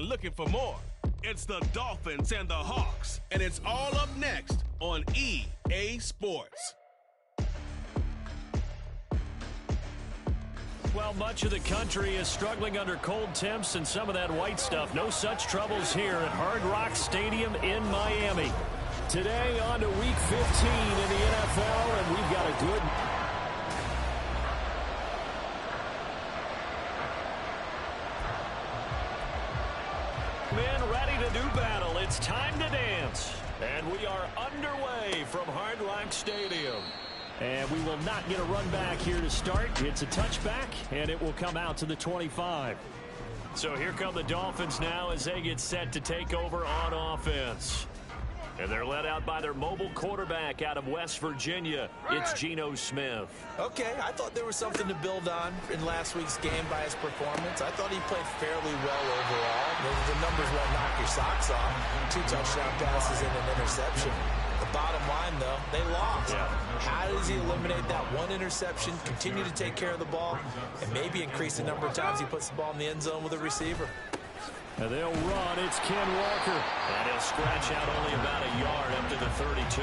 and looking for more. It's the Dolphins and the Hawks, and it's all up next on EA Sports. Well, much of the country is struggling under cold temps and some of that white stuff. No such troubles here at Hard Rock Stadium in Miami. Today on to Week 15 in the NFL, and we've got a good... Men ready to do battle. It's time to dance. And we are underway from Hard Rock Stadium. And we will not get a run back here to start. It's a touchback, and it will come out to the 25. So here come the Dolphins now as they get set to take over on offense. And they're led out by their mobile quarterback out of West Virginia. It's Geno Smith. Okay, I thought there was something to build on in last week's game by his performance. I thought he played fairly well overall. The numbers won't knock your socks off. 2 touchdown passes and an interception. The bottom line, though, they lost. Yeah. How does he eliminate that one interception, continue to take care of the ball, and maybe increase the number of times he puts the ball in the end zone with a receiver? And they'll run. It's Ken Walker. And he'll scratch out only about a yard up to the 32.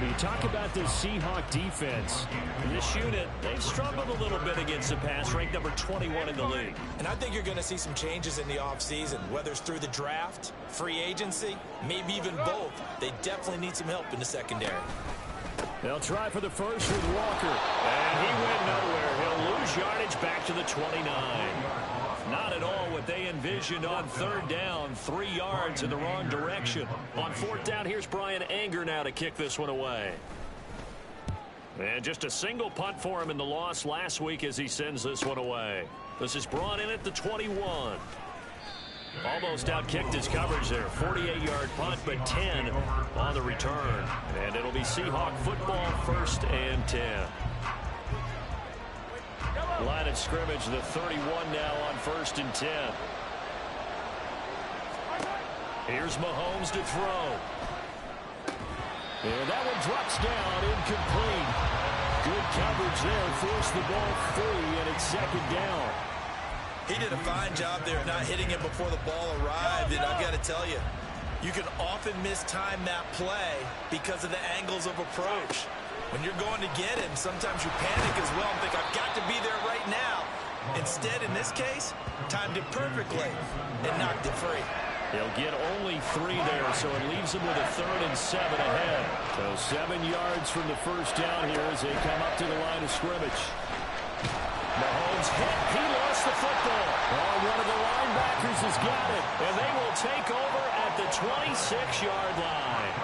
When you talk about this Seahawk defense, this unit, they've struggled a little bit against the pass, ranked number 21 in the league. And I think you're going to see some changes in the offseason, whether it's through the draft, free agency, maybe even both. They definitely need some help in the secondary. They'll try for the first with Walker. And he went nowhere. He'll lose yardage back to the 29. Not at all what they envisioned on third down. 3 yards in the wrong direction. On fourth down, here's Brian Anger now to kick this one away. And just a single punt for him in the loss last week as he sends this one away. This is brought in at the 21. Almost out-kicked his coverage there. 48-yard punt, but 10 on the return. And it'll be Seahawk football, 1st and 10. Line of scrimmage, the 31 now on 1st and 10. Here's Mahomes to throw. And that one drops down, incomplete. Good coverage there, forced the ball free, and it's 2nd down. He did a fine job there not hitting it before the ball arrived, and I've got to tell you, you can often mistime that play because of the angles of approach. When you're going to get him, sometimes you panic as well and think, I've got to be there right now. Instead, in this case, timed it perfectly and knocked it free. He'll get only 3 there, so it leaves him with a 3rd and 7 ahead. So 7 yards from the first down here as they come up to the line of scrimmage. Mahomes hit. He lost the football. Oh, one of the linebackers has got it. And they will take over at the 26-yard line.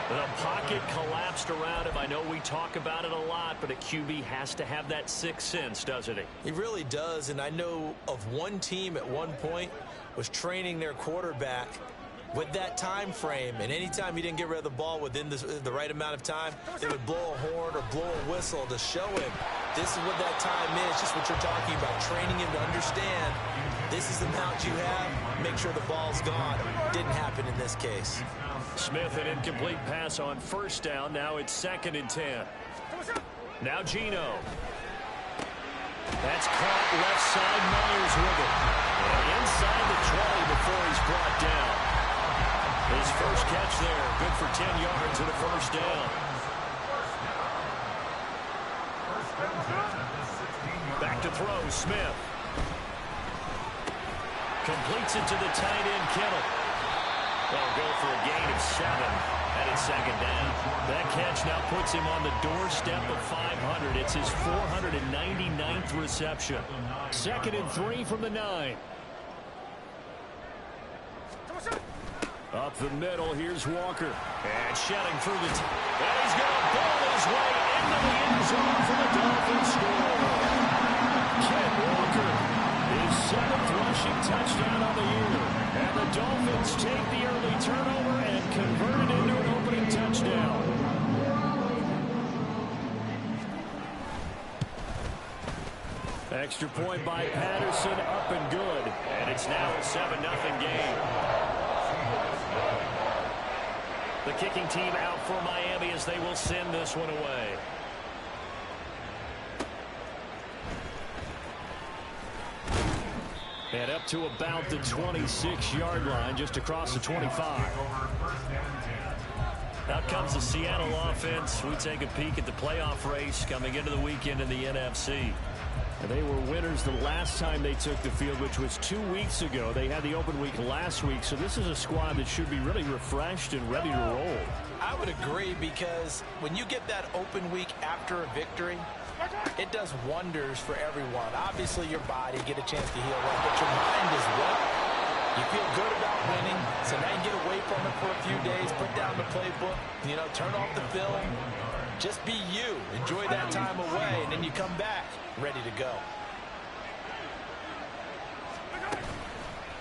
The pocket collapsed around him. I know we talk about it a lot, but a QB has to have that 6th sense, doesn't he? He really does, and I know of one team at one point was training their quarterback with that time frame, and anytime he didn't get rid of the ball within the right amount of time, they would blow a horn or blow a whistle to show him this is what that time is, just what you're talking about, training him to understand this is the amount you have, make sure the ball's gone. Didn't happen in this case. Smith, an incomplete pass on 1st down. Now it's 2nd and 10. Now Geno. That's caught left side. Myers with it. And inside the 20 before he's brought down. His first catch there. Good for 10 yards and a 1st down. Back to throw. Smith. Completes it to the tight end, Kittle. They'll go for a gain of 7, and it's 2nd down. That catch now puts him on the doorstep of 500. It's his 499th reception. 2nd and 3 from the 9. Up the middle, here's Walker. And shedding through the... And he's going to ball his way into the end zone for the Dolphins score. Ken Walker, his 7th rushing touchdown on the year. And the Dolphins take the early turnover and convert it into an opening touchdown. Extra point by Patterson, up and good. And it's now a 7-0 game. The kicking team out for Miami as they will send this one away. And up to about the 26-yard line, just across the 25. Out comes the Seattle offense. We take a peek at the playoff race coming into the weekend in the NFC. And they were winners the last time they took the field, which was 2 weeks ago. They had the open week last week, so this is a squad that should be really refreshed and ready to roll. I would agree, because when you get that open week after a victory, it does wonders for everyone. Obviously, your body get a chance to heal up, but your mind as well. You feel good about winning, so now you get away from it for a few days, put down the playbook, turn off the film. Just be you. Enjoy that time away, and then you come back ready to go.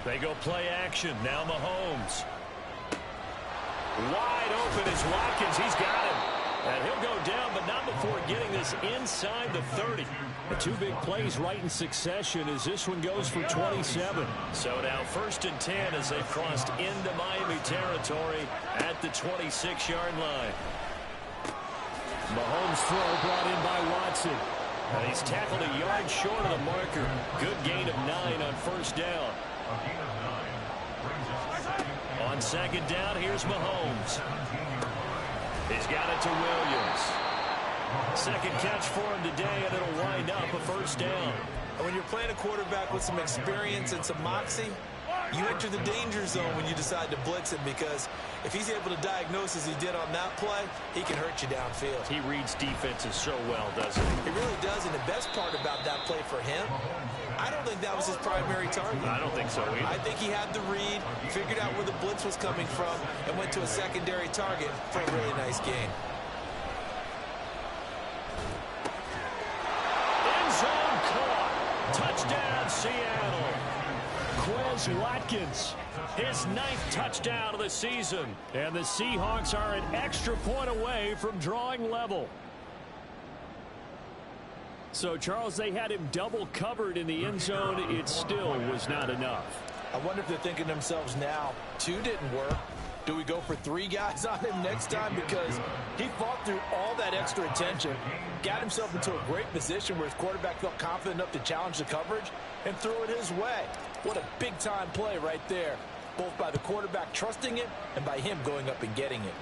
They go play action. Now Mahomes. Wide open is Watkins. He's got him. And he'll go down, but not before getting this inside the 30. The two big plays right in succession as this one goes for 27. So now 1st and 10 as they've crossed into Miami territory at the 26-yard line. Mahomes' throw brought in by Watson. And he's tackled a yard short of the marker. Good gain of 9 on 1st down. On 2nd down, here's Mahomes. He's got it to Williams. 2nd catch for him today, and it'll wind up a 1st down. And when you're playing a quarterback with some experience and some moxie, you enter the danger zone when you decide to blitz him, because if he's able to diagnose as he did on that play, he can hurt you downfield. He reads defenses so well, doesn't he? He really does, and the best part about that play for him, I don't think that was his primary target. I don't think so either. I think he had the read, figured out where the blitz was coming from, and went to a secondary target for a really nice gain. End zone caught. Touchdown, Seattle. Quez Watkins, his 9th touchdown of the season. And the Seahawks are an extra point away from drawing level. So, Charles, they had him double covered in the end zone. It still was not enough. I wonder if they're thinking to themselves now, 2 didn't work. Do we go for 3 guys on him next time? Because he fought through all that extra attention, got himself into a great position where his quarterback felt confident enough to challenge the coverage and threw it his way. What a big-time play right there, both by the quarterback trusting it and by him going up and getting it.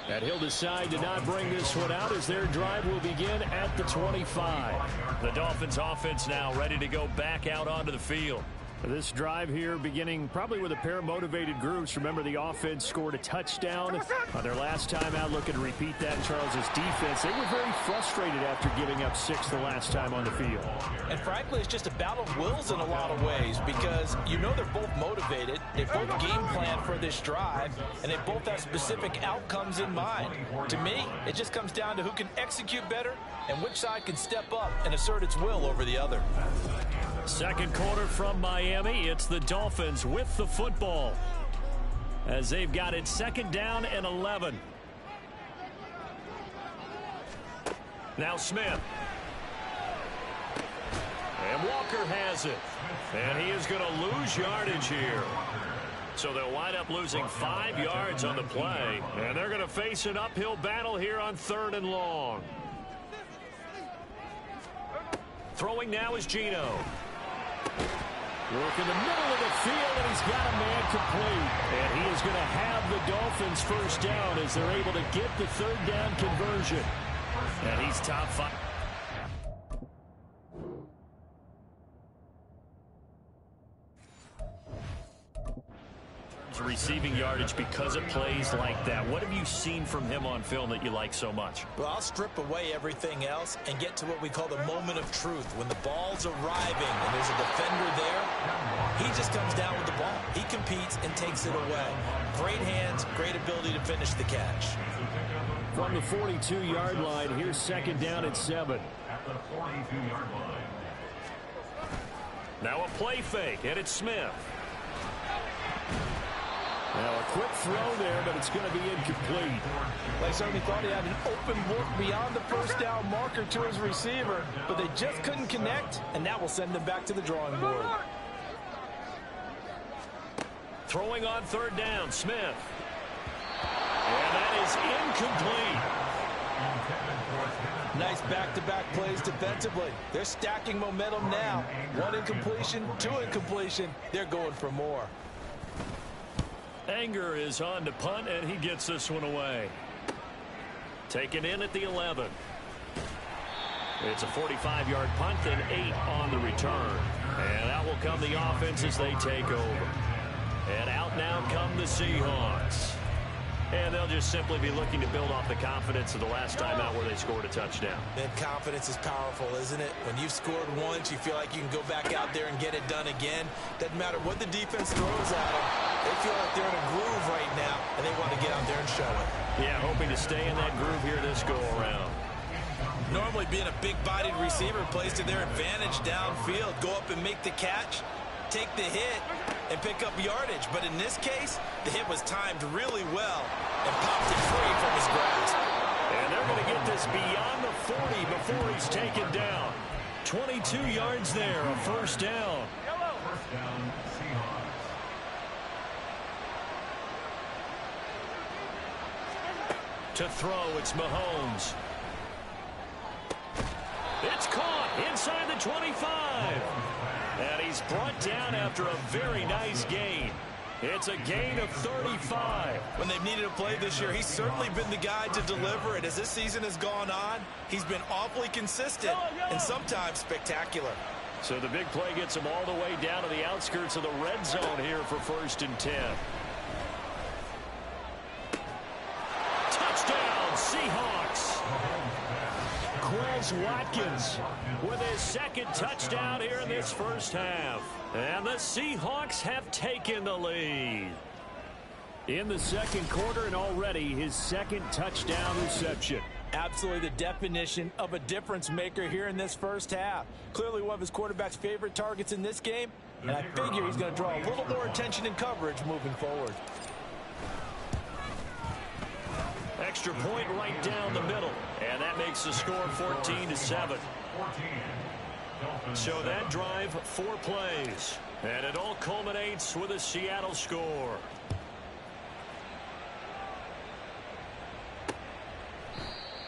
And he'll decide to not bring this one out as their drive will begin at the 25. The Dolphins offense now ready to go back out onto the field. This drive here beginning probably with a pair of motivated groups. Remember, the offense scored a touchdown on their last time out. Looking to repeat that in Charles's defense. They were very frustrated after giving up 6 the last time on the field. And frankly, it's just a battle of wills in a lot of ways, because they're both motivated. They both game plan for this drive, and they both have specific outcomes in mind. To me, it just comes down to who can execute better and which side can step up and assert its will over the other. 2nd quarter from Miami. It's the Dolphins with the football as they've got it 2nd down and 11. Now Smith. And Walker has it. And he is going to lose yardage here. So they'll wind up losing 5 yards on the play. And they're going to face an uphill battle here on 3rd and long. Throwing now is Geno. Work in the middle of the field, and he's got a man complete. And he is going to have the Dolphins 1st down as they're able to get the 3rd down conversion. And he's top 5. Receiving yardage because of plays like that. What have you seen from him on film that you like so much? Well, I'll strip away everything else and get to what we call the moment of truth. When the ball's arriving and there's a defender there, he just comes down with the ball. He competes and takes it away. Great hands, great ability to finish the catch. From the 42-yard line, here's 2nd down and 7. At the 42-yard line. Now a play fake, and it's Smith. Now a quick throw there, but it's going to be incomplete. They certainly thought he had an open look beyond the 1st down marker to his receiver, but they just couldn't connect, and that will send them back to the drawing board. Throwing on 3rd down, Smith. And that is incomplete. Nice back-to-back plays defensively. They're stacking momentum now. 1 incompletion, 2 incompletion. They're going for more. Anger is on to punt, and he gets this one away. Taken in at the 11. It's a 45-yard punt and 8 on the return. And out will come the offense as they take over. And out now come the Seahawks. And they'll just simply be looking to build off the confidence of the last time out where they scored a touchdown. And confidence is powerful, isn't it? When you've scored once, you feel like you can go back out there and get it done again. Doesn't matter what the defense throws at them. They feel like they're in a groove right now, and they want to get out there and show it. Yeah, hoping to stay in that groove here this go-around. Normally being a big-bodied receiver plays to their advantage downfield. Go up and make the catch, take the hit, and pick up yardage. But in this case, the hit was timed really well and popped it free from his grasp. And they're going to get this beyond the 40 before he's taken down. 22 yards there, a first down. First down, Seahawks. To throw, it's Mahomes. It's caught inside the 25. And he's brought down after a very nice gain. It's a gain of 35. When they've needed a play this year, he's certainly been the guy to deliver it. As this season has gone on, he's been awfully consistent and sometimes spectacular. So the big play gets him all the way down to the outskirts of the red zone here for 1st and 10. Touchdown, Seahawks. Quez Watkins with his 2nd touchdown here in this first half. And the Seahawks have taken the lead. In the 2nd quarter, and already his 2nd touchdown reception. Absolutely the definition of a difference maker here in this first half. Clearly one of his quarterback's favorite targets in this game, and I figure he's going to draw a little more attention and coverage moving forward. Extra point right down the middle, and that makes the score 14-7. So that drive, 4 plays, and it all culminates with a Seattle score.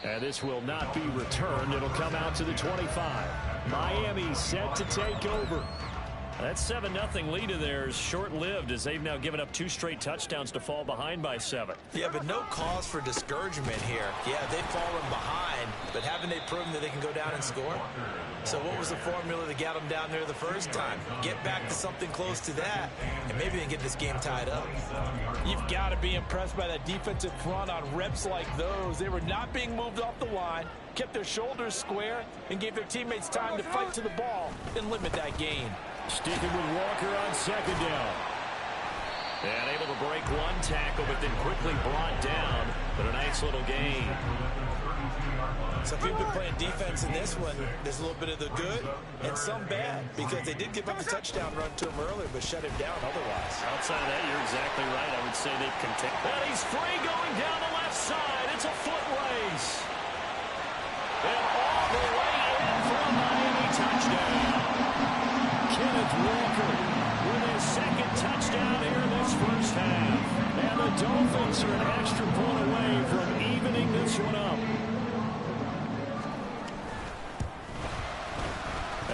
And this will not be returned. It'll come out to the 25. Miami set to take over. That 7-0 lead of theirs short-lived as they've now given up 2 straight touchdowns to fall behind by 7. Yeah, but no cause for discouragement here. Yeah, they've fallen behind, but haven't they proven that they can go down and score? So what was the formula that got them down there the first time? Get back to something close to that, and maybe they can get this game tied up. You've got to be impressed by that defensive front on reps like those. They were not being moved off the line, kept their shoulders square, and gave their teammates time to fight to the ball and limit that gain. Sticking with Walker on 2nd down. And able to break 1 tackle, but then quickly brought down. But a nice little gain. So if you've been playing defense in this one, there's a little bit of the good and some bad, because they did give up a touchdown run to him earlier, but shut him down otherwise. Outside of that, you're exactly right. I would say they've contended. And he's free going down the left side. It's a foot race. And all the way in for a Miami touchdown. Kenneth Walker with his 2nd touchdown here in this first half. And the Dolphins are an extra point away from evening this one up.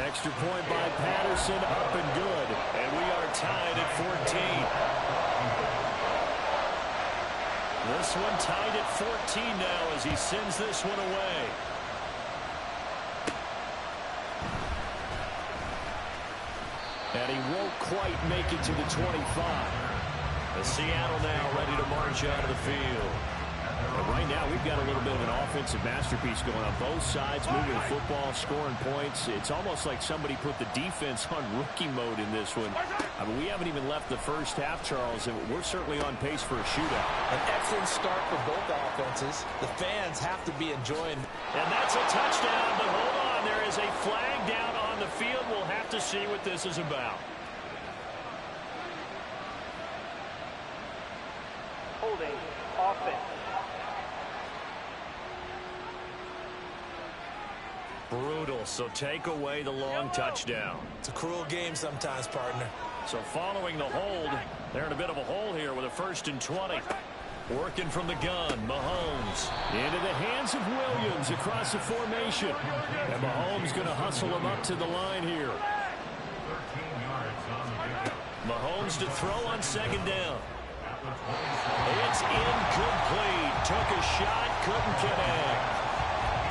Extra point by Patterson, up and good. And we are tied at 14. This one tied at 14 now as he sends this one away. And he won't quite make it to the 25. The Seattle now ready to march out of the field. And right now we've got a little bit of an offensive masterpiece going on both sides, moving the football, scoring points. It's almost like somebody put the defense on rookie mode in this one. I mean, we haven't even left the first half, Charles, and we're certainly on pace for a shootout. An excellent start for both offenses. The fans have to be enjoying. And that's a touchdown, but hold on. There is a flag down on the field. We'll have to see what this is about. Holding offense. Brutal, so take away the long touchdown. It's a cruel game sometimes, partner. So following the hold, they're in a bit of a hole here with a 1st and 20. Working from the gun, Mahomes. Into the hands of Williams across the formation. And Mahomes going to hustle him up to the line here. 13 yards on the pickup. Mahomes to throw on second down. It's incomplete. Took a shot, couldn't connect.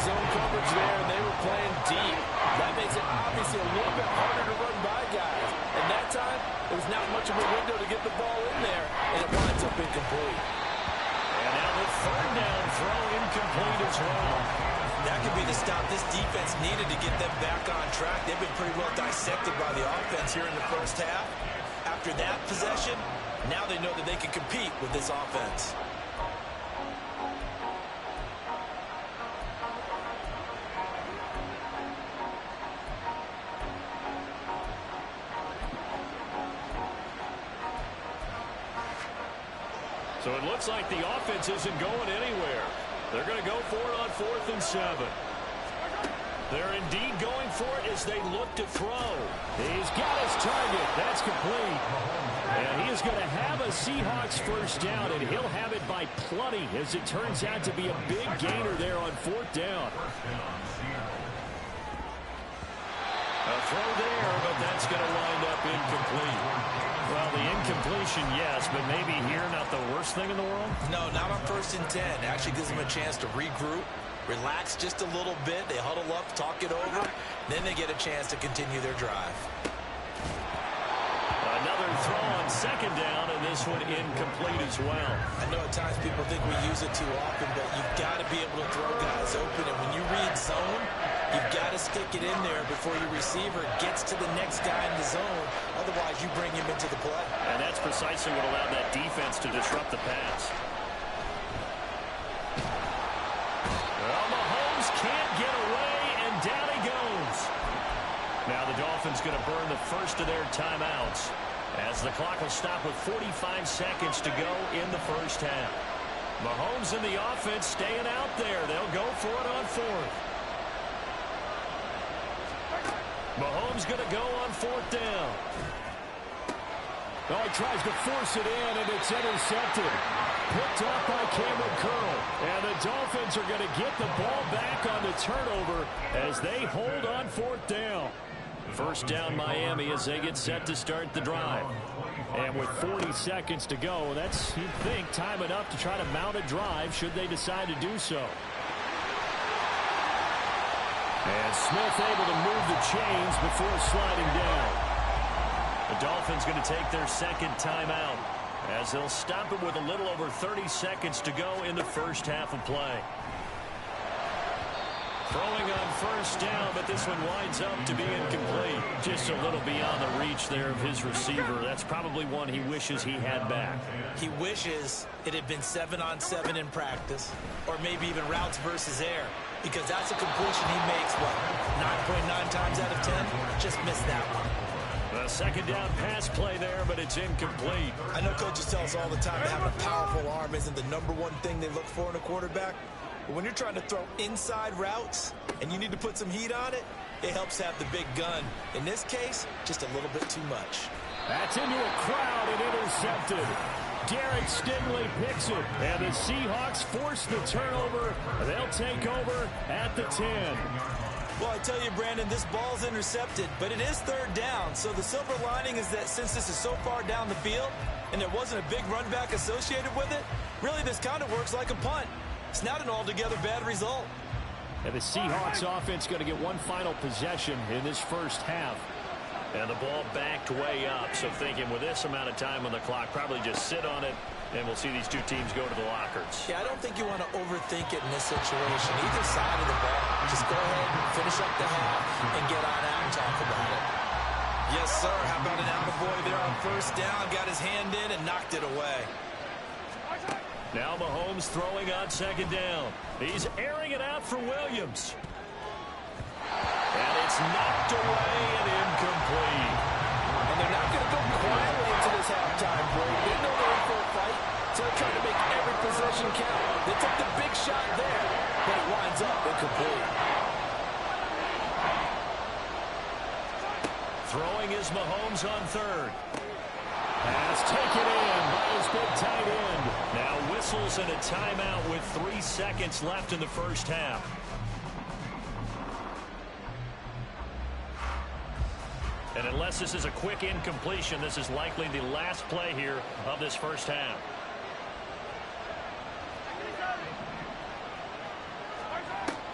Zone coverage there, and they were playing deep. That makes it obviously a little bit harder to run by guys. And that time, it was not much of a window to get the ball in there, and it winds up incomplete. And now the third down throw incomplete as well. That could be the stop this defense needed to get them back on track. They've been pretty well dissected by the offense here in the first half. After that possession, now they know that they can compete with this offense. So it looks like the offense isn't going anywhere. They're going to go for it on 4th and 7. They're indeed going for it as they look to throw. He's got his target. That's complete. And he is going to have a Seahawks first down, and he'll have it by plenty as it turns out to be a big gainer there on 4th down. A throw there, but that's going to wind up incomplete. Well, the incompletion, yes, but maybe here not the worst thing in the world? No, not on 1st and 10. Actually gives them a chance to regroup, relax just a little bit. They huddle up, talk it over. Then they get a chance to continue their drive. Another throw on second down, and this one incomplete as well. I know at times people think we use it too often, but you've got to be able to throw guys open. And when you read zone, you've got to stick it in there before your receiver gets to the next guy in the zone. Otherwise, you bring him into the play. And that's precisely what allowed that defense to disrupt the pass. Well, Mahomes can't get away, and down he goes. Now the Dolphins going to burn the first of their timeouts as the clock will stop with 45 seconds to go in the first half. Mahomes and the offense staying out there. They'll go for it on 4th. Mahomes going to go on 4th down. Oh, he tries to force it in, and it's intercepted. Picked off by Cameron Curl. And the Dolphins are going to get the ball back on the turnover as they hold on 4th down. First down Miami as they get set to start the drive. And with 40 seconds to go, that's, you'd think, time enough to try to mount a drive should they decide to do so. And Smith able to move the chains before sliding down. The Dolphins going to take their second timeout as they'll stop it with a little over 30 seconds to go in the first half of play. Throwing on first down, but this one winds up to be incomplete. Just a little beyond the reach there of his receiver. That's probably one he wishes he had back. He wishes it had been 7-on-7 in practice, or maybe even routes versus air, because that's a completion he makes, what, 9.9 times out of 10? Just missed that one. A second down pass play there, but it's incomplete. I know coaches tell us all the time that having a powerful arm isn't the number one thing they look for in a quarterback. But when you're trying to throw inside routes and you need to put some heat on it, it helps have the big gun. In this case, just a little bit too much. That's into a crowd and intercepted. Derek Stingley picks it, and the Seahawks force the turnover. They'll take over at the 10. Well, I tell you, Brandon, this ball's intercepted, but it is 3rd down. So the silver lining is that since this is so far down the field and there wasn't a big run back associated with it, really this kind of works like a punt. It's not an altogether bad result. And the Seahawks offense going to get one final possession in this first half. And the ball backed way up. So thinking with this amount of time on the clock, probably just sit on it, and we'll see these two teams go to the lockers. Yeah, I don't think you want to overthink it in this situation. Either side of the ball, just go ahead and finish up the half and get on out and talk about it. Yes, sir. How about an attaboy there on first down? Got his hand in and knocked it away. Now Mahomes throwing on second down. He's airing it out for Williams. And it's knocked away and incomplete. And they're not going to go quietly into this halftime break. They know they're in for a fight, so they're trying to make every possession count. They took the big shot there, but it winds up incomplete. Throwing is Mahomes on 3rd. Pass taken in by his big tight end. Now whistles and a timeout with 3 seconds left in the first half. And unless this is a quick incompletion, this is likely the last play here of this first half.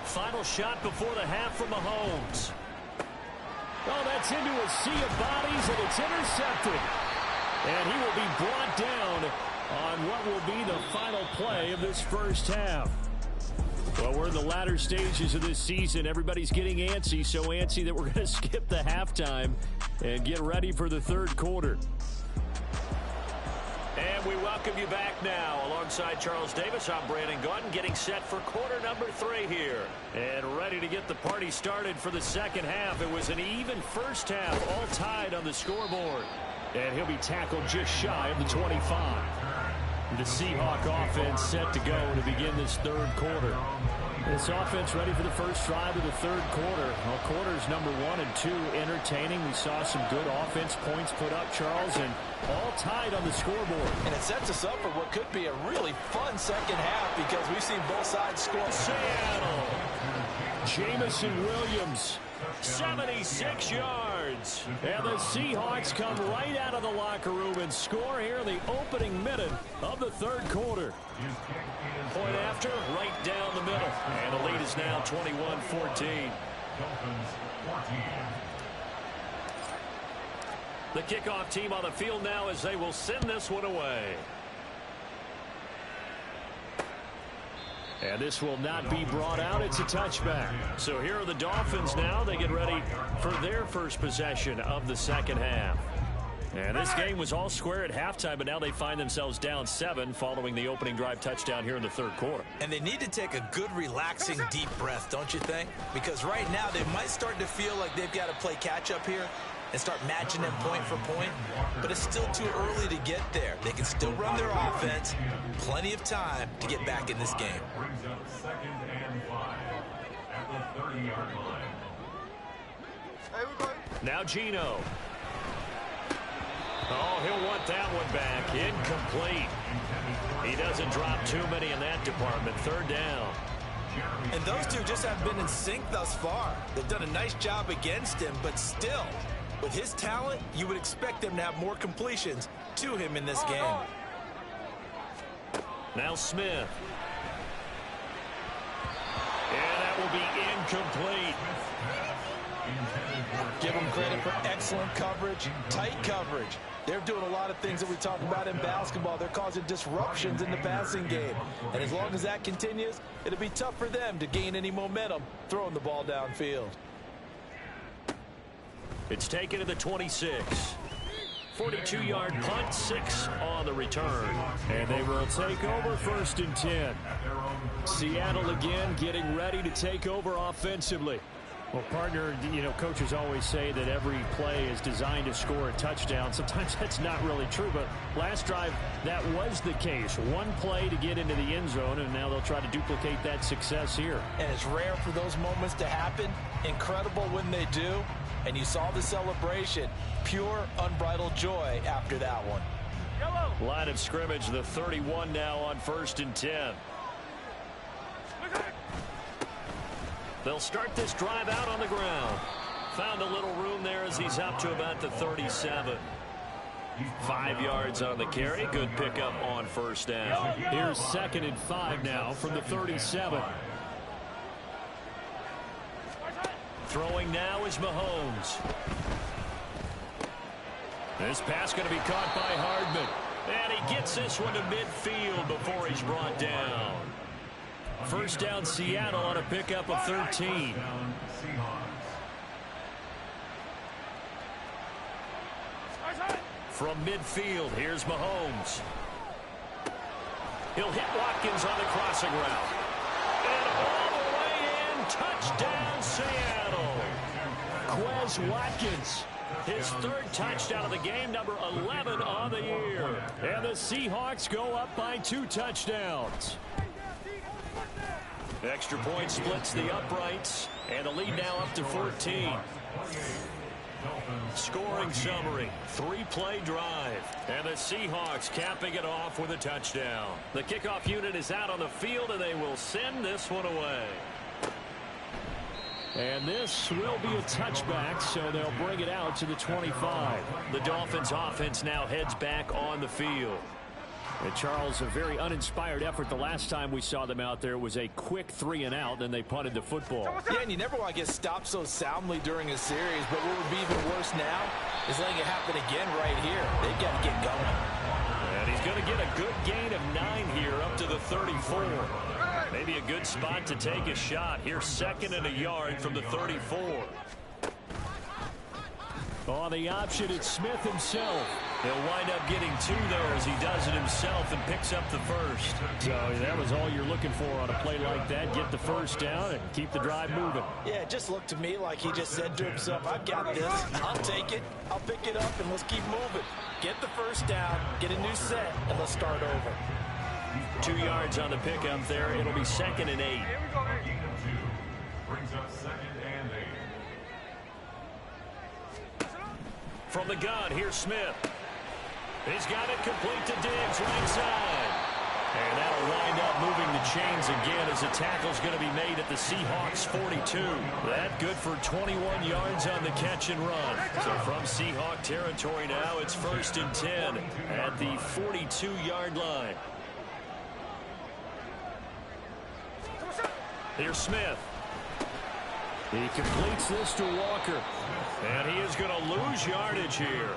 Final shot before the half from Mahomes. Oh, that's into a sea of bodies, and it's intercepted. And he will be brought down on what will be the final play of this first half. Well, we're in the latter stages of this season. Everybody's getting antsy, so antsy that we're going to skip the halftime and get ready for the third quarter. And we welcome you back now. Alongside Charles Davis, I'm Brandon Gaudin, getting set for quarter number 3 here. And ready to get the party started for the second half. It was an even first half, all tied on the scoreboard. And he'll be tackled just shy of the 25. The Seahawk offense set to go to begin this third quarter. This offense ready for the first drive of the third quarter. Well, quarters number 1 and 2 entertaining. We saw some good offense points put up, Charles, and all tied on the scoreboard. And it sets us up for what could be a really fun second half because we've seen both sides score. Seattle. Jameson Williams. 76 yards. And the Seahawks come right out of the locker room and score here in the opening minute of the third quarter. Point after, right down the middle. And the lead is now 21-14. The kickoff team on the field now as they will send this one away. And this will not be brought out. It's a touchback. So here are the Dolphins now. They get ready for their first possession of the second half. And this game was all square at halftime, but now they find themselves down 7 following the opening drive touchdown here in the third quarter. And they need to take a good, relaxing, deep breath, don't you think? Because right now they might start to feel like they've got to play catch-up here and start matching them point for point. But it's still too early to get there. They can still run their offense. Plenty of time to get back in this game. Brings up 2nd and 5 at the 30-yard line. Now Geno. Oh, he'll want that one back. Incomplete. He doesn't drop too many in that department. Third down. And those two just have been in sync thus far. They've done a nice job against him, but still, with his talent, you would expect them to have more completions to him in this game. Now Smith. And that will be incomplete. Give them credit for excellent coverage, tight coverage. They're doing a lot of things that we talk about in basketball. They're causing disruptions in the passing game. And as long as that continues, it'll be tough for them to gain any momentum throwing the ball downfield. It's taken to the 26. 42-yard punt, 6 on the return. And they will take over 1st and 10. Seattle again getting ready to take over offensively. Well, partner, you know, coaches always say that every play is designed to score a touchdown. Sometimes that's not really true, but last drive, that was the case. One play to get into the end zone, and now they'll try to duplicate that success here. And it's rare for those moments to happen. Incredible when they do. And you saw the celebration. Pure, unbridled joy after that one. Line of scrimmage, the 31 now on 1st and 10. They'll start this drive out on the ground. Found a little room there as he's up to about the 37. 5 yards on the carry. Good pickup on 1st down. Here's 2nd and 5 now from the 37. Throwing now is Mahomes. This pass going to be caught by Hardman. And he gets this one to midfield before he's brought down. 1st down Seattle on a pickup of 13. From midfield, here's Mahomes. He'll hit Watkins on the crossing route. And all the way in, touchdown Seattle. Quez Watkins. His 3rd touchdown of the game, number 11 on the year. And the Seahawks go up by 2 touchdowns. Extra point splits the uprights, and the lead now up to 14. Scoring summary, 3-play drive. And the Seahawks capping it off with a touchdown. The kickoff unit is out on the field, and they will send this one away. And this will be a touchback, so they'll bring it out to the 25. The Dolphins offense now heads back on the field. And Charles, a very uninspired effort the last time we saw them out there. It was a quick 3-and-out, then they punted the football. Yeah, and you never want to get stopped so soundly during a series, but what would be even worse now is letting it happen again right here. They've got to get going. And he's going to get a good gain of 9 here up to the 34. Maybe a good spot to take a shot. Here's 2nd and a yard from the 34. On the option, it's Smith himself. He'll wind up getting 2 there as he does it himself and picks up the first. So that was all you're looking for on a play like that. Get the first down and keep the drive moving. Yeah, it just looked to me like he just said to himself, I've got this. I'll take it. I'll pick it up, and let's keep moving. Get the first down, get a new set, and let's start over. 2 yards on the pickup there. It'll be 2nd and 8. Brings up 2nd and 8. From the gun, here's Smith. He's got it complete to Diggs, right side. And that'll wind up moving the chains again as the tackle's going to be made at the Seahawks 42. That good for 21 yards on the catch and run. So from Seahawk territory now, it's 1st and 10 at the 42-yard line. Here's Smith. He completes this to Walker. And he is going to lose yardage here.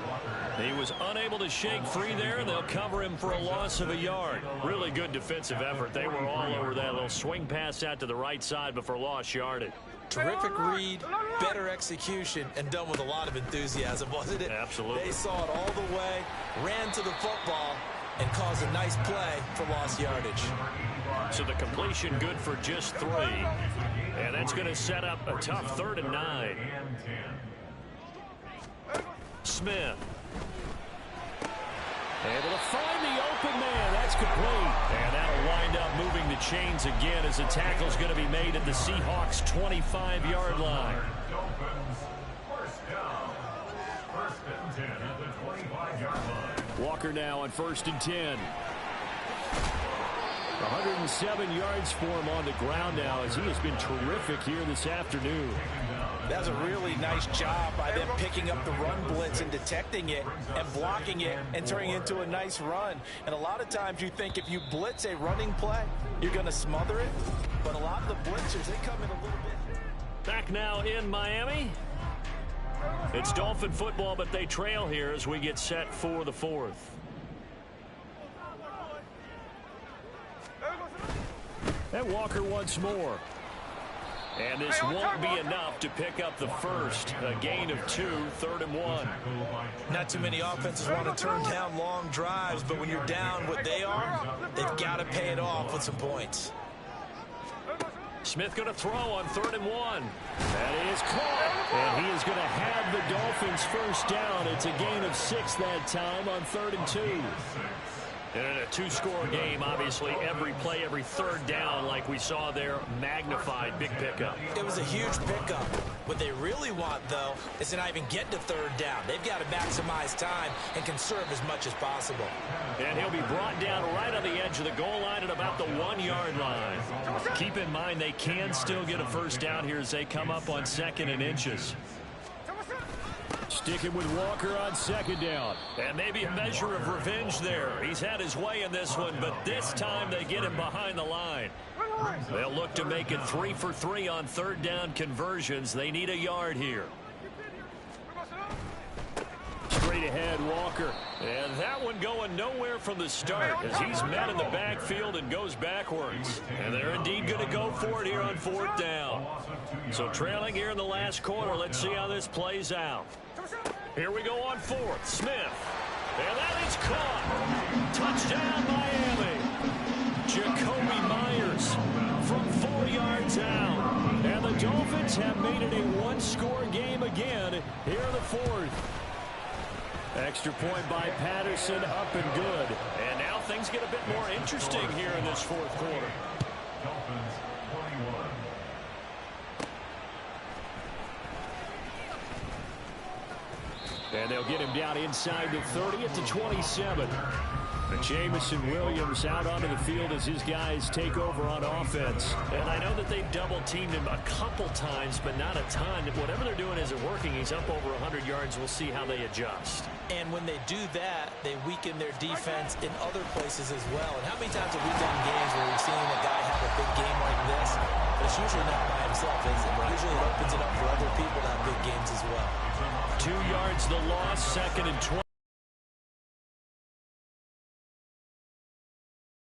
He was unable to shake free there, and they'll cover him for a loss of a yard. Really good defensive effort. They were all over that little swing pass out to the right side before lost yardage. Terrific read, better execution, and done with a lot of enthusiasm, wasn't it? Absolutely. They saw it all the way, ran to the football, and caused a nice play for lost yardage. So the completion good for just 3. And that's going to set up a tough 3rd and 9. Smith. Able to find the open man. That's complete. And that'll wind up moving the chains again as the tackle's going to be made at the Seahawks 25-yard line. First down. 1st and 10 at the 25-yard line. Walker now on 1st and 10. 107 yards for him on the ground now as he has been terrific here this afternoon. That's a really nice job by them picking up the run blitz and detecting it and blocking it and turning it into a nice run. And a lot of times you think if you blitz a running play, you're going to smother it. But a lot of the blitzers, they come in a little bit. Back now in Miami. It's Dolphin football, but they trail here as we get set for the 4th. And Walker once more. And this won't be enough to pick up the first. A gain of 2, 3rd and 1. Not too many offenses want to turn down long drives, but when you're down what they are, they've got to pay it off with some points. Smith going to throw on 3rd and 1. That is caught. And he is going to have the Dolphins first down. It's a gain of 6 that time on 3rd and 2. And in a 2-score game, obviously, every play, every 3rd down, like we saw there, magnified, big pickup. It was a huge pickup. What they really want, though, is to not even get to 3rd down. They've got to maximize time and conserve as much as possible. And he'll be brought down right on the edge of the goal line at about the 1-yard line. Keep in mind they can still get a first down here as they come up on 2nd and inches. Sticking with Walker on 2nd down. And maybe a measure of revenge there. He's had his way in this one, but this time they get him behind the line. They'll look to make it 3 for 3 on 3rd down conversions. They need a yard here. Straight ahead, Walker. And that one going nowhere from the start as he's met in the backfield and goes backwards. And they're indeed going to go for it here on 4th down. So trailing here in the last quarter. Let's see how this plays out. Here we go on 4th. Smith. And that is caught. Touchdown, Miami. Jacoby Myers from 4 yards out. And the Dolphins have made it a 1-score game again here in the 4th. Extra point by Patterson, up and good. And now things get a bit more interesting here in this 4th quarter. Dolphins 21. And they'll get him down inside the 30 at the 27. Jamison Williams out onto the field as his guys take over on offense. And I know that they've double-teamed him a couple times, but not a ton. Whatever they're doing isn't working. He's up over 100 yards. We'll see how they adjust. And when they do that, they weaken their defense in other places as well. And how many times have we done games where we've seen a guy have a big game like this? But it's usually not by himself, is it? Usually it opens it up for other people to have big games as well. 2 yards the loss, 2nd and 20.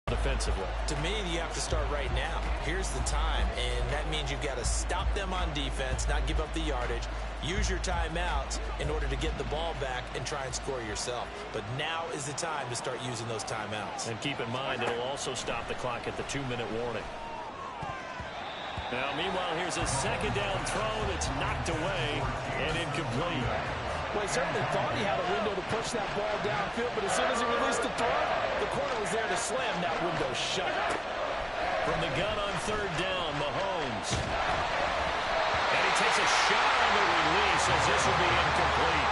Defensively. To me, you have to start right now. Here's the time, and that means you've got to stop them on defense, not give up the yardage, use your timeouts in order to get the ball back and try and score yourself. But now is the time to start using those timeouts. And keep in mind, it'll also stop the clock at the 2-minute warning. Now, meanwhile, here's a second down throw that's knocked away and incomplete. Well, he certainly thought he had a window to push that ball downfield, but as soon as he released the throw, the corner was there to slam that window shut. From the gun on 3rd down, Mahomes. And he takes a shot on the release as this will be incomplete.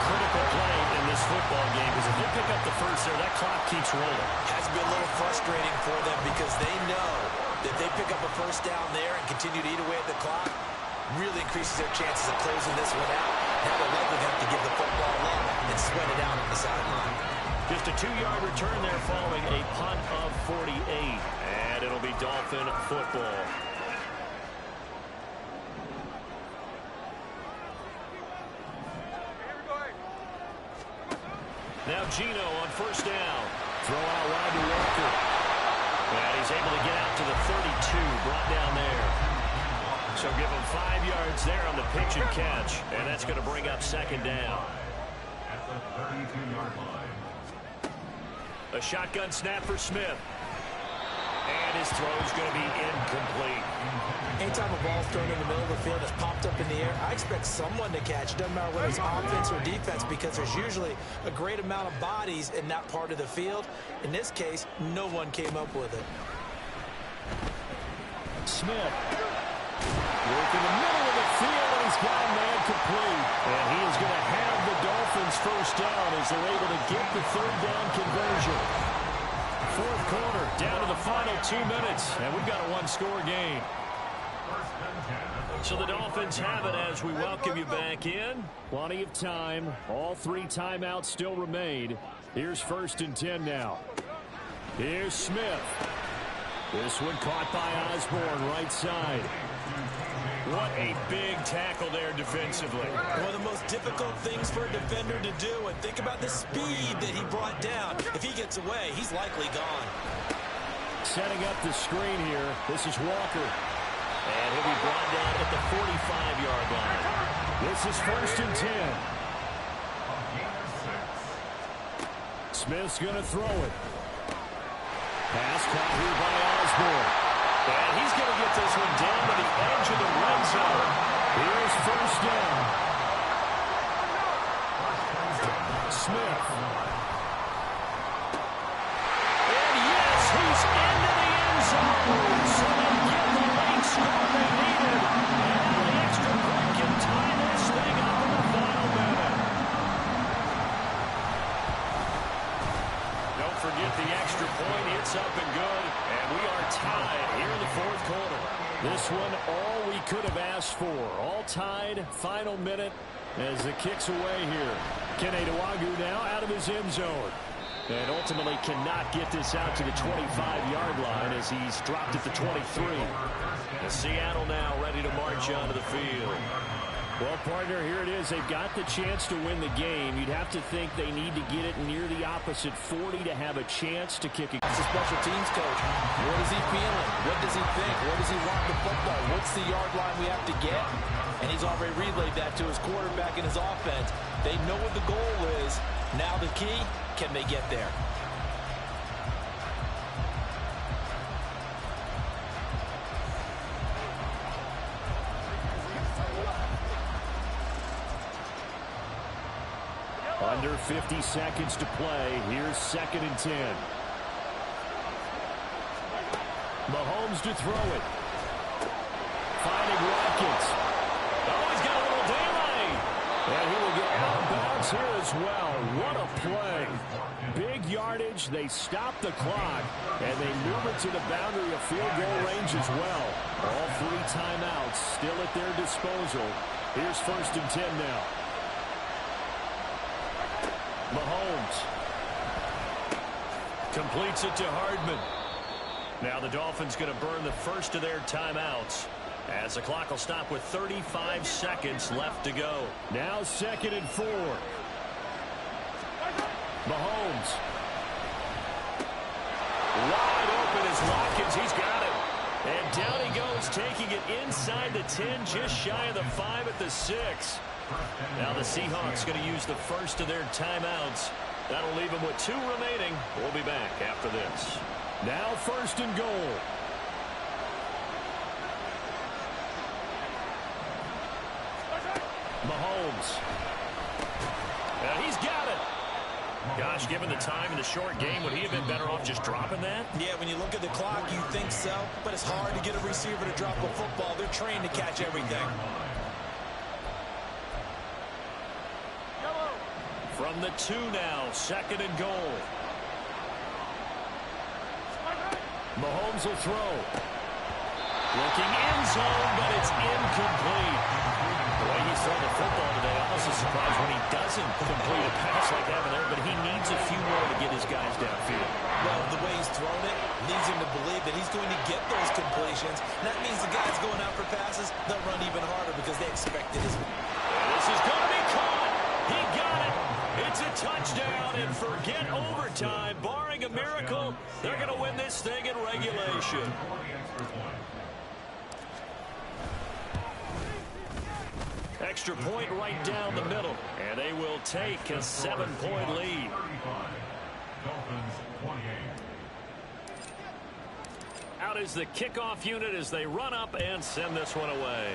Critical play in this football game because if you pick up the first there, that clock keeps rolling. Has been a little frustrating for them because they know that they pick up a first down there and continue to eat away at the clock, really increases their chances of closing this one out. Now they're likely to have to give the football up and sweat it out on the sideline. Just a 2-yard return there following a punt of 48. And it'll be Dolphin football. Now Gino on 1st down. Throw out wide to Walker. And he's able to get out to the 32, brought down there. So give him 5 yards there on the pitch and catch. And that's going to bring up 2nd down. At the 32-yard line. A shotgun snap for Smith. And his throw is going to be incomplete. Anytime a ball's thrown in the middle of the field, it's popped up in the air, I expect someone to catch. Doesn't matter whether it's offense or defense because there's usually a great amount of bodies in that part of the field. In this case, no one came up with it. Smith. Work in the middle of the field, and he's got a man complete. And he is going to have the Dolphins 1st down as they're able to get the 3rd down conversion. 4th quarter, down to the final 2 minutes, and we've got a 1-score game. So the Dolphins have it as we welcome you back in. Plenty of time. All 3 timeouts still remain. Here's 1st and 10 now. Here's Smith. This one caught by Osborne, right side. What a big tackle there defensively. One of the most difficult things for a defender to do, and think about the speed that he brought down. If he gets away, he's likely gone. Setting up the screen here. This is Walker. And he'll be brought down at the 45-yard line. This is 1st and 10. Smith's going to throw it. Pass caught here by Osborne. And he's going to get this one down to the edge of the red zone. Here's 1st down. Smith. And yes, he's into the end zone. So they get the late score they needed. And now the extra point can tie this thing up in the final minute. Don't forget the extra point. It's up and good. And we are tied here in the 4th quarter. This one all we could have asked for. All tied, final minute as the kick's away here. Kene Nwangwu now out of his end zone. And ultimately cannot get this out to the 25-yard line as he's dropped at the 23. And Seattle now ready to march onto the field. Well, partner, here it is. They've got the chance to win the game. You'd have to think they need to get it near the opposite 40 to have a chance to kick it. It's the special teams coach. What is he feeling? What does he think? Where does he want the football? What's the yard line we have to get? And he's already relayed that to his quarterback and his offense. They know what the goal is. Now the key, can they get there? Under 50 seconds to play. Here's 2nd and 10. Mahomes to throw it. Finding Watkins. Oh, he's got a little daylight. And he will get out of bounds points here as well. What a play. Big yardage. They stop the clock, and they move it to the boundary of field goal range as well. All 3 timeouts still at their disposal. Here's 1st and 10 now. Mahomes completes it to Hardman. Now the Dolphins going to burn the first of their timeouts, as the clock will stop with 35 seconds left to go. Now 2nd and 4. Mahomes. Wide open is Watkins. He's got it. And down he goes, taking it inside the 10, just shy of the 5 at the 6. Now the Seahawks going to use the first of their timeouts. That'll leave them with 2 remaining. We'll be back after this. Now 1st and goal. Mahomes. He's got it. Gosh, given the time in the short game, would he have been better off just dropping that? Yeah, when you look at the clock, you think so. But it's hard to get a receiver to drop a football. They're trained to catch everything. From the 2 now, 2nd and goal. Mahomes will throw. Looking end zone, but it's incomplete. The way he's thrown the football today, almost a surprise when he doesn't complete a pass like that there, but he needs a few more to get his guys downfield. Well, the way he's thrown it leads him to believe that he's going to get those completions. And that means the guys going out for passes, they'll run even harder because they expect it as well. This is going to be caught. He got it. It's a touchdown, and forget overtime. Barring a miracle, they're going to win this thing in regulation. Extra point right down the middle, and they will take a 7-point lead. Out is the kickoff unit as they run up and send this one away.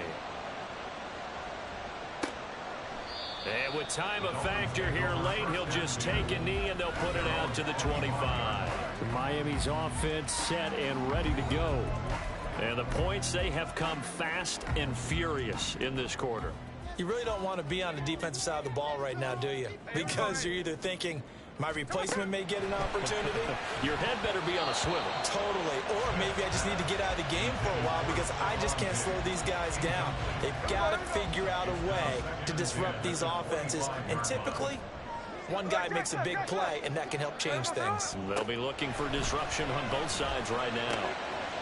And with time a factor here late, he'll just take a knee and they'll put it out to the 25. Miami's offense set and ready to go. And the points, they have come fast and furious in this quarter. You really don't want to be on the defensive side of the ball right now, do you? Because you're either thinking, my replacement may get an opportunity. Your head better be on a swivel. Totally. Or maybe I just need to get out of the game for a while because I just can't slow these guys down. They've got to figure out a way to disrupt these offenses. And typically, one guy makes a big play, and that can help change things. They'll be looking for disruption on both sides right now.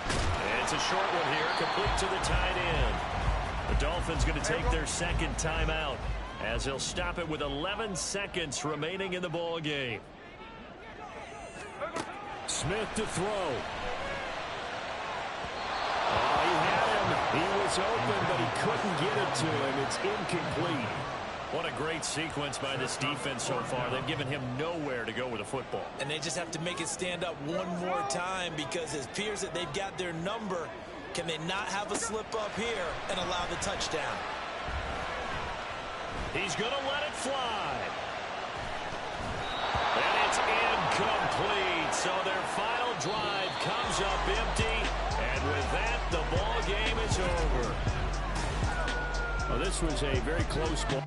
And it's a short one here, complete to the tight end. The Dolphins going to take their 2nd timeout, as they'll stop it with 11 seconds remaining in the ball game. Smith to throw. Oh, he had him. He was open, but he couldn't get it to him. It's incomplete. What a great sequence by this defense so far. They've given him nowhere to go with the football. And they just have to make it stand up one more time because it appears that they've got their number. Can they not have a slip up here and allow the touchdown? He's going to let it fly. And it's incomplete. So their final drive comes up empty. And with that, the ball game is over. Well, this was a very close ball.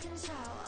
Control.